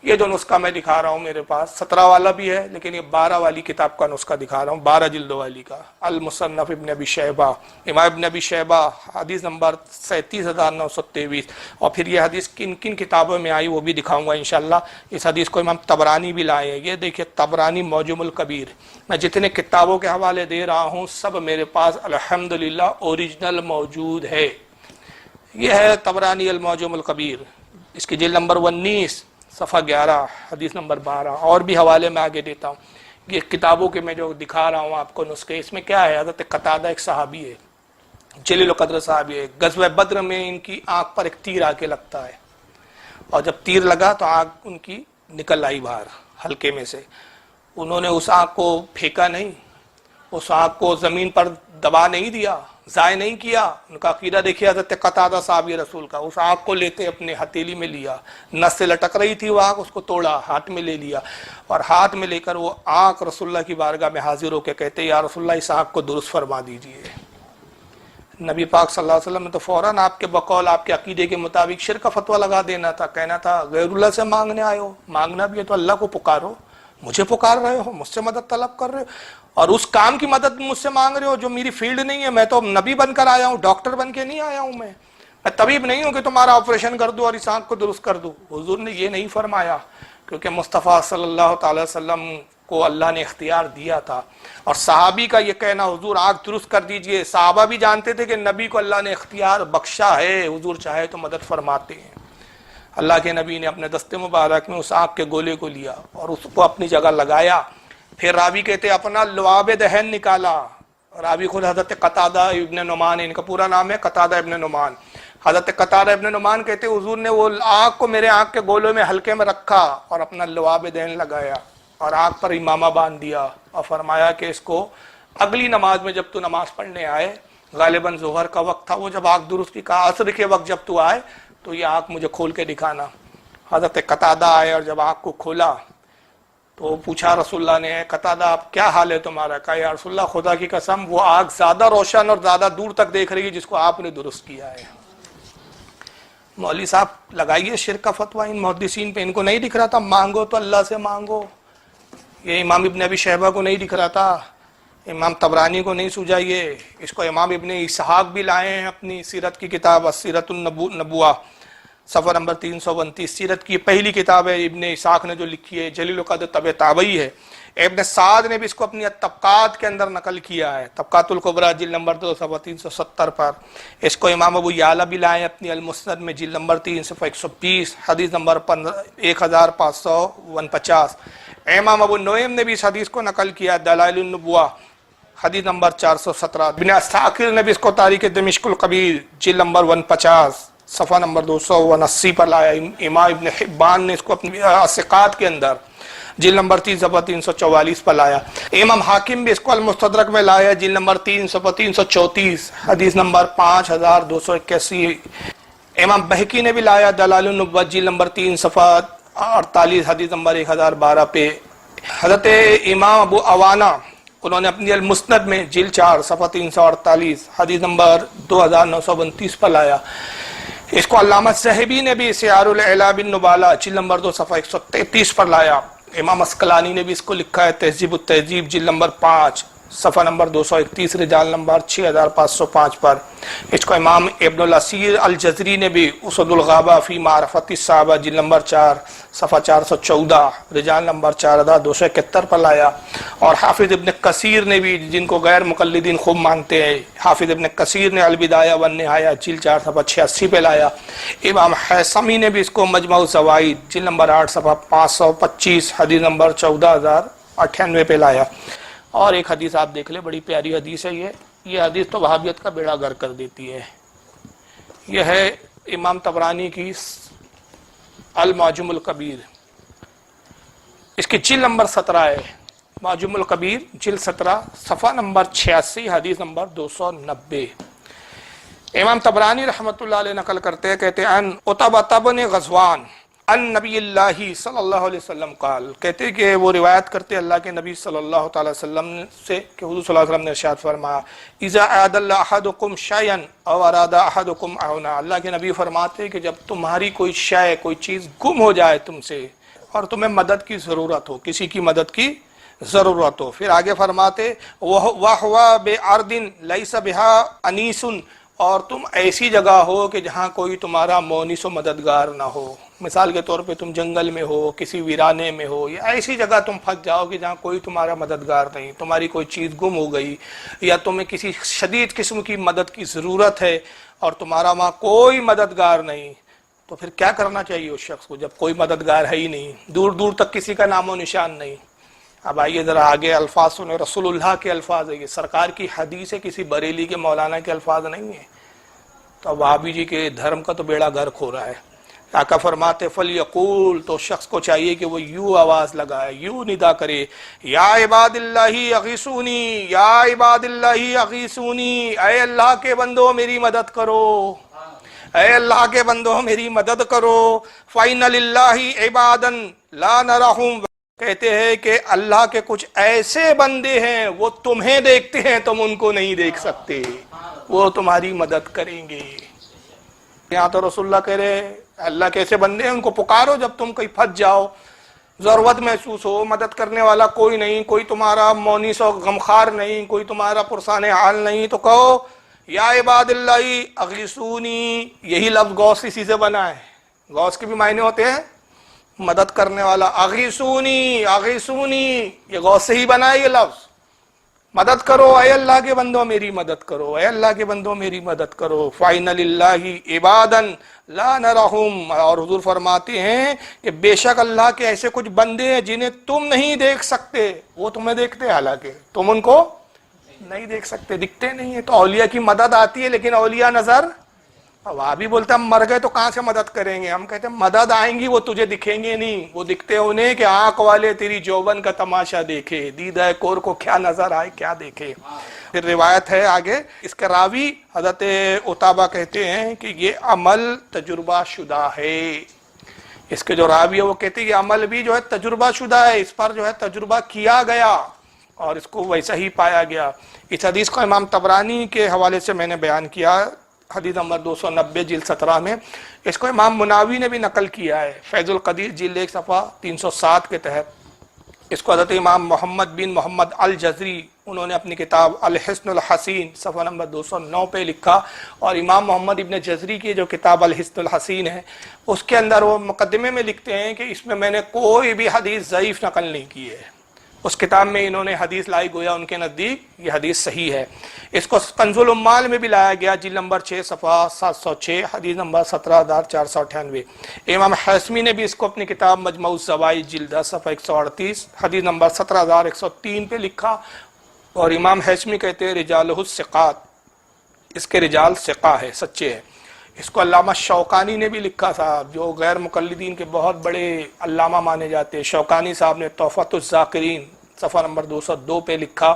یہ جو نسخہ میں دکھا رہا ہوں میرے پاس 17 والا بھی ہے، لیکن یہ 12 والی کتاب کا نسخہ دکھا رہا ہوں، 12 جلدوں والی کا، المصنف ابن ابی شیبہ، امام ابن ابی شیبہ حدیث نمبر 37923۔ اور پھر یہ حدیث کن کن کتابوں میں آئی وہ بھی دکھاؤں گا انشاءاللہ۔ اس حدیث کو امام طبرانی بھی لائے ہیں، یہ دیکھیں طبرانی معجم الکبیر۔ میں جتنے کتابوں کے حوالے دے رہا ہوں سب میرے پاس الحمدللہ اوریجنل موجود ہے۔ یہ ہے طبرانی المعجم الکبیر، اس کی جلد نمبر 19 صفحہ 11 حدیث نمبر 12، اور بھی حوالے میں آگے دیتا ہوں۔ یہ کتابوں کے میں جو دکھا رہا ہوں آپ کو نسخے، اس میں کیا ہے، حضرت قتادہ ایک صحابی ہے، جلیل القدر صحابی ہے، غزوہ بدر میں ان کی آنکھ پر ایک تیر آ کے لگتا ہے، اور جب تیر لگا تو آنکھ ان کی نکل آئی باہر حلقے میں سے۔ انہوں نے اس آنکھ کو پھینکا نہیں، اس آنکھ کو زمین پر دبا نہیں دیا، ضائع نہیں کیا۔ ان کا عقیدہ دیکھیے حضرت قتادہ صحابی رسول کا، اس آنکھ کو لیتے اپنے ہتھیلی میں لیا، نس سے لٹک رہی تھی وہ آنکھ، اس کو توڑا، ہاتھ میں لے لیا، اور ہاتھ میں لے کر وہ آنکھ رسول اللہ کی بارگاہ میں حاضر ہو کے کہتے یا رسول اللہ اس آنکھ کو درست فرما دیجئے۔ نبی پاک صلی اللہ علیہ وسلم نے تو فوراً آپ کے بقول آپ کے عقیدے کے مطابق شرک کا فتویٰ لگا دینا تھا، کہنا تھا غیر اللہ سے مانگنے آئے ہو، مانگنا بھی ہے تو اللہ کو پکارو، مجھے پکار رہے ہو، مجھ سے مدد طلب کر رہے ہو، اور اس کام کی مدد مجھ سے مانگ رہے ہو جو میری فیلڈ نہیں ہے۔ میں تو نبی بن کر آیا ہوں، ڈاکٹر بن کے نہیں آیا ہوں، میں طبیب نہیں ہوں کہ تمہارا آپریشن کر دوں اور اس آنکھ کو درست کر دوں۔ حضور نے یہ نہیں فرمایا، کیونکہ مصطفیٰ صلی اللہ تعالی وسلم کو اللہ نے اختیار دیا تھا، اور صحابی کا یہ کہنا حضور آنکھ درست کر دیجئے، صحابہ بھی جانتے تھے کہ نبی کو اللہ نے اختیار بخشا ہے، حضور چاہے تو مدد فرماتے ہیں۔ اللہ کے نبی نے اپنے دستے مبارک میں اس آنکھ کے گولے کو لیا اور اس کو اپنی جگہ لگایا، پھر راوی کہتے اپنا لعاب دہن نکالا۔ راوی خود حضرت قتادہ ابن نعمان، ان کا پورا نام ہے قتادہ ابن نعمان۔ حضرت قتادہ ابن نعمان کہتے حضور نے وہ آنکھ کو میرے آنکھ کے گولوں میں ہلکے میں رکھا اور اپنا لعاب دہن لگایا اور آنکھ پر امامہ باندھ دیا، اور فرمایا کہ اس کو اگلی نماز میں جب تو نماز پڑھنے آئے، غالباً ظہر کا وقت تھا، وہ جب آنکھ درست کی، کہا عصر کے وقت جب تو آئے تو یہ آنکھ مجھے کھول کے دکھانا۔ حضرت قتادہ آئے اور جب آنکھ کو کھولا تو پوچھا رسول اللہ نے قتادہ آپ کیا حال ہے تمہارا؟ کہا یا رسول اللہ خدا کی قسم وہ آگ زیادہ روشن اور زیادہ دور تک دیکھ رہی ہے جس کو آپ نے درست کیا ہے۔ مولوی صاحب لگائیے شرک کا فتویٰ ان محدثین پہ، ان کو نہیں دکھ رہا تھا مانگو تو اللہ سے مانگو؟ یہ امام ابن ابی شیبہ کو نہیں دکھ رہا تھا، امام طبرانی کو نہیں سوجا، اس کو امام ابن اسحاق بھی لائے ہیں اپنی سیرت کی کتاب سیرت النبوہ صفحہ نمبر 329۔ سیرت کی پہلی کتاب ہے ابن اسحاق نے جو لکھی ہے، جلیل القدر طبع تابعی ہے۔ ابن سعد نے بھی اس کو اپنی طبقات کے اندر نقل کیا ہے، طبقات الکبریٰ جلد نمبر 2 صفحہ 370 پر۔ اس کو امام ابو یعلا بھی لائے اپنی المسند میں جلد نمبر 3 صفحہ 120 حدیث نمبر 1549۔ امام ابو نعیم نے بھی اس حدیث کو نقل کیا دلائل النبوہ حدیث نمبر 417۔ ابن عساکر نے بھی اس کو تاریخ دمشق الکبیر جلد نمبر 150 صفحہ نمبر 279 پر لایا۔ امام ابن حبان نے اس کو اپنی ثقات کے اندر جلد نمبر 3 صفحہ 344 پر لایا۔ امام حاکم بھی اس کو المستدرک میں لایا جلد نمبر 3 صفحہ 334 حدیث نمبر 5281۔ امام بہقی نے بھی لایا دلائل النبوہ جلد نمبر 3 صفحہ 48 حدیث نمبر 1012 پہ۔ حضرت امام ابو عوانہ انہوں نے اپنی المسند میں جلد 4 صفحہ 348 حدیث نمبر 2932 پر لایا۔ اس کو علامہ ذہبی نے بھی سیار الاعلام بالنبالہ جلد نمبر 2 صفحہ 133 پر لایا۔ امام عسقلانی نے بھی اس کو لکھا ہے تہذیب التہذیب جلد نمبر 5 صفحہ نمبر 231 رجال نمبر 6505 پر۔ اس کو امام ابن الاسیر الجزری نے بھی اسد الغابہ فی معرفت الصحابہ جلد نمبر 4 صفحہ 414 رجال نمبر 4271 پر لایا۔ اور حافظ ابن کثیر نے بھی، جن کو غیر مقلدین خوب مانتے ہیں، حافظ ابن کثیر نے البدایہ والنہایہ جلد 4 صفحہ 86 پہ لایا۔ امام حیثمی نے بھی اس کو مجمع الزوائد جلد نمبر 8 صفحہ 525 حدیث نمبر 14098 پہ لایا۔ اور ایک حدیث آپ دیکھ لیں، بڑی پیاری حدیث ہے یہ حدیث تو وہابیت کا بیڑا غرق کر دیتی ہے۔ یہ ہے امام طبرانی کی المعجم الکبیر، اس کی جلد نمبر 17 ہے، معجم الکبیر جلد 17 صفحہ نمبر 86 حدیث نمبر 290۔ امام طبرانی رحمۃ اللہ علیہ نقل کرتے ہیں، کہتے ہیں ان عتبہ بن غزوان ان نبی اللہ صلی اللہ علیہ وسلم قال، کہتے کہ وہ روایت کرتے اللہ کے نبی صلی اللہ تعالی وسلم سے کہ حضور صلی اللہ علیہ وسلم نے ارشاد فرمایا اذا اعاد اللہ احدکم شیئا او اراد احدکم عونا، اللہ کے نبی فرماتے کہ جب تمہاری کوئی شے کوئی چیز گم ہو جائے تم سے اور تمہیں مدد کی ضرورت ہو، کسی کی مدد کی ضرورت ہو، پھر آگے فرماتے وَهُوَ بِأَرْضٍ لَيْسَ بِهَا أَنِيسٌ، اور تم ایسی جگہ ہو کہ جہاں کوئی تمہارا مونس و مددگار نہ ہو۔ مثال کے طور پہ تم جنگل میں ہو، کسی ویرانے میں ہو، یا ایسی جگہ تم پھنس جاؤ کہ جہاں کوئی تمہارا مددگار نہیں، تمہاری کوئی چیز گم ہو گئی یا تمہیں کسی شدید قسم کی مدد کی ضرورت ہے اور تمہارا وہاں کوئی مددگار نہیں، تو پھر کیا کرنا چاہیے اس شخص کو جب کوئی مددگار ہے ہی نہیں، دور دور تک کسی کا نام و نشان نہیں؟ اب آئیے ذرا آگے الفاظ سنیں، رسول اللہ کے الفاظ ہے، یہ سرکار کی حدیث ہے، کسی بریلی کے مولانا کے الفاظ نہیں ہیں۔ تو وہابی جی کے دھرم کا تو بیڑا غرق ہو رہا ہے۔ آقا فرماتے فلیقول، تو شخص کو چاہیے کہ وہ یوں آواز لگائے، یوں ندا کرے، یا عباد اللہ اغیثونی، یا عباد اللہ اغیثونی، اے اللہ کے بندو میری مدد کرو، اے اللہ کے بندو میری مدد کرو، فَإِنَّ لِلَّهِ عِبَادًا لَا نَرَهُمْ، کہتے ہیں کہ اللہ کے کچھ ایسے بندے ہیں وہ تمہیں دیکھتے ہیں، تم ان کو نہیں دیکھ سکتے، وہ تمہاری مدد کریں گے۔ یہاں تو رسول اللہ کہہ رہے اللہ کے ایسے بندے ہیں، ان کو پکارو جب تم کہیں پھنس جاؤ، ضرورت محسوس ہو، مدد کرنے والا کوئی نہیں، کوئی تمہارا مونس و غمخار نہیں، کوئی تمہارا پرسان حال نہیں، تو کہو یا عباد اللہ اغیثونی۔ یہی لفظ غوث اسی سے بنا ہے، غوث کے بھی معنی ہوتے ہیں مدد کرنے والا، اغیثونی اغیثونی، یہ غوث سے ہی بنا ہے یہ لفظ، مدد کرو، اے اللہ کے بندوں میری مدد کرو، اے اللہ کے بندوں میری مدد کرو، فَإِنَّ لِلَّهِ عِبَادًا لَا نَرَهُمْ، اور حضور فرماتے ہیں کہ بے شک اللہ کے ایسے کچھ بندے ہیں جنہیں تم نہیں دیکھ سکتے، وہ تمہیں دیکھتے ہیں حالانکہ تم ان کو نہیں دیکھ سکتے، دکھتے نہیں ہیں۔ تو اولیاء کی مدد آتی ہے لیکن اولیاء نظر، وہابی بولتا ہم مر گئے تو کہاں سے مدد کریں گے، ہم کہتے ہیں مدد آئیں گی، وہ تجھے دکھیں گے نہیں، وہ دکھتے انہیں کہ آنکھ والے تیری جوبن کا تماشا دیکھے، دیدہ کور کو کیا نظر آئے کیا دیکھے۔ پھر روایت ہے آگے، اس کے راوی حضرت عتبہ کہتے ہیں کہ یہ عمل تجربہ شدہ ہے، اس کے جو راوی ہے وہ کہتے ہیں کہ عمل بھی جو ہے تجربہ شدہ ہے، اس پر جو ہے تجربہ کیا گیا اور اس کو ویسا ہی پایا گیا۔ اس حدیث کو امام طبرانی کے حوالے سے میں نے بیان کیا، حدیث نمبر 290 جلد 17 میں۔ اس کو امام مناوی نے بھی نقل کیا ہے فیض القدیر جلد 1 صفحہ 307 کے تحت۔ اس کو حضرت امام محمد بن محمد الجزری انہوں نے اپنی کتاب الحسن الحسین صفحہ نمبر 209 پہ لکھا، اور امام محمد ابن جزری کی جو کتاب الحسن الحسین ہے اس کے اندر وہ مقدمے میں لکھتے ہیں کہ اس میں میں نے کوئی بھی حدیث ضعیف نقل نہیں کی ہے۔ اس کتاب میں انہوں نے حدیث لائی، گویا ان کے نزدیک یہ حدیث صحیح ہے۔ اس کو کنز العمال میں بھی لایا گیا جلد نمبر 6 صفحہ 706 حدیث نمبر 17498۔ امام حیثمی نے بھی اس کو اپنی کتاب مجموع الزوائد جلد 10 صفحہ 138 حدیث نمبر 17103 پہ لکھا، اور امام حیثمی کہتے ہیں رجالہ الثقات، اس کے رجال ثقہ ہے، سچے ہیں۔ اس کو علامہ شوکانی نے بھی لکھا صاحب، جو غیر مقلدین کے بہت بڑے علامہ مانے جاتے ہیں۔ شوکانی صاحب نے تحفۃ الذاکرین صفحہ نمبر 202 پہ لکھا،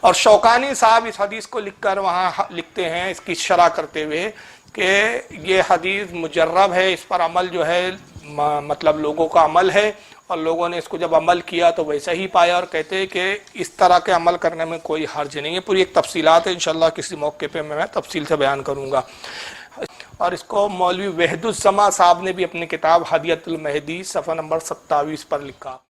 اور شوکانی صاحب اس حدیث کو لکھ کر وہاں لکھتے ہیں اس کی شرح کرتے ہوئے کہ یہ حدیث مجرب ہے، اس پر عمل جو ہے مطلب لوگوں کا عمل ہے، اور لوگوں نے اس کو جب عمل کیا تو ویسا ہی پایا، اور کہتے ہیں کہ اس طرح کے عمل کرنے میں کوئی حرج نہیں ہے۔ پوری ایک تفصیلات ہے، انشاءاللہ کسی موقع پہ میں تفصیل سے بیان کروں گا۔ اور اس کو مولوی وحید الزما صاحب نے بھی اپنی کتاب ہدیۃ المہدی صفحہ نمبر 27 پر لکھا۔